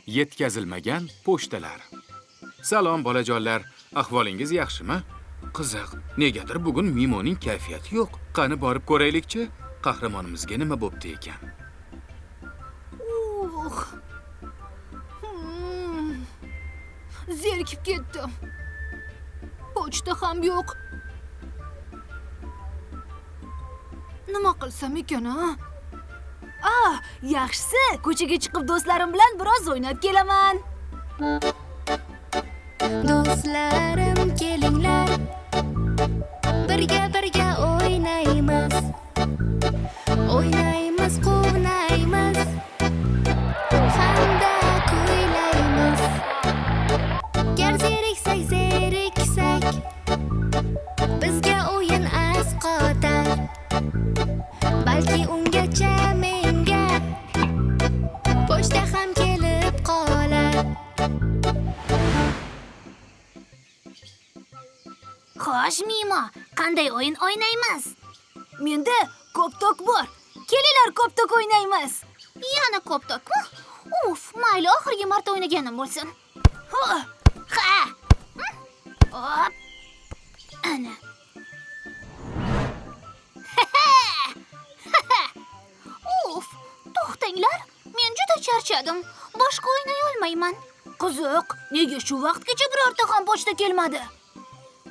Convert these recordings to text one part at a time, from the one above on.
yetkazilmagan pochtalar. Salom bolajonlar, ahvolingiz yaxshimi? Qiziq, negadir bugun Mimoning kayfiyati yo'q. Qani borib ko'raylikchi, qahramonimizga nima bo'pti ekan? Zerikib ketdim. Pochta ham yo'q. Nima qilsam ekan, ha? Yaxshisi, ko'chaga chiqib do'stlarim bilan biroz o'ynab kelaman. Do'stlarim kelinglar, birga o'ynaymiz. O'ynaymiz, quvnaymiz, hamda kuylaymiz. Gar zeriksak, bizga o'yin asqotar. Balki ungacha menga pochta ham kelib qolar. Xo'sh, Mimo, qanday o'yin o'ynaymiz? Menda ko'p-tok bor. Kelinglar ko'p-tok o'ynaymiz. Yana ko'p-tokmi? Uf, mayli, oxirgi marta o'ynaganim bo'lsin. Ha. Hop. Ana. Uf, to'xtanglar. Men juda charchadim. Boshqa o'ynay olmayman. Qiziq, nega shu vaqtgacha birorta ham pochta kelmadi?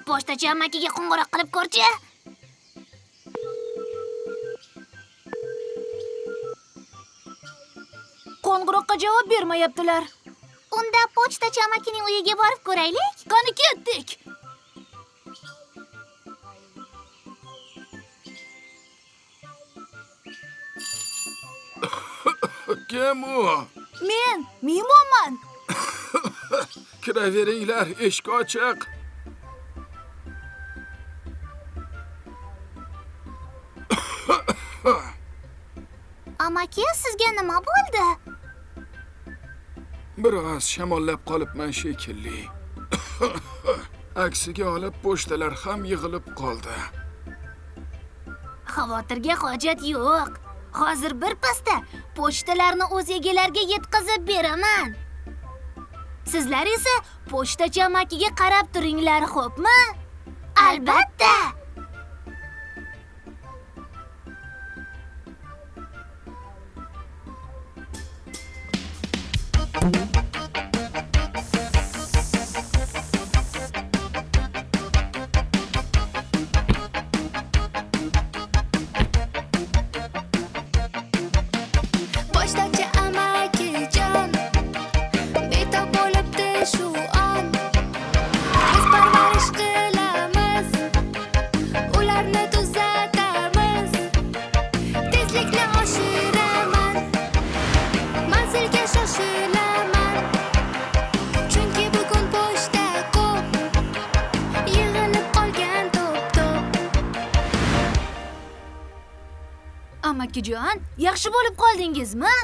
Pochtachi amakiga qo'ng'iroq qilib ko'rchi. Qo'ng'iroqqa javob bermayaptilar. Unda pochtachi amakining uyiga borib ko'raylik. Qani ketdik. Kim u? Men Mimoman. Kiraveringlar, eshik ochiq. Amaki, sizga nima bo'ldi? Biroz shamollab qolibman shekilli. Aksiga olib pochtalar ham yig'ilib qoldi. Xavotirga hojat yo'q. Hozir bir pasda pochtalarni o'z egalariga yetkazib beraman. Sizlar esa pochtachi amakiga qarab turinglar, xo'pmi? Albatta. Pochtachi amakijon, betob bo'libdi shu on. Biz parvarish qilamiz, ularni tuzatamiz. Tezlikni oshiraman, manzilga shoshilaman. Chunki bugun pochta ko'p, yig'ilib qolgan to'p-to'p. Amakijon, yaxshi bo'lib qoldingizmi?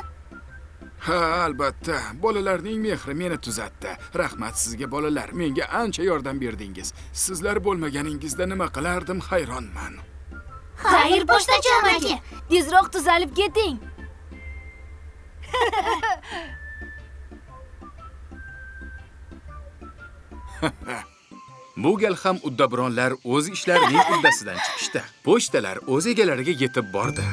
Ha, albatta. Bolalarning mehri meni tuzatdi. Rahmat sizga bolalar. Menga ancha yordam berdingiz. Sizlar bo'lmaganingizda nima qilardim, hayronman. Xayr, pochtachi amaki. Tezroq tuzalib keting. Bu gal ham uddaburonlar o'z ishlarining uddasidan chiqishdi. Pochtalar o'z egalariga yetib bordi.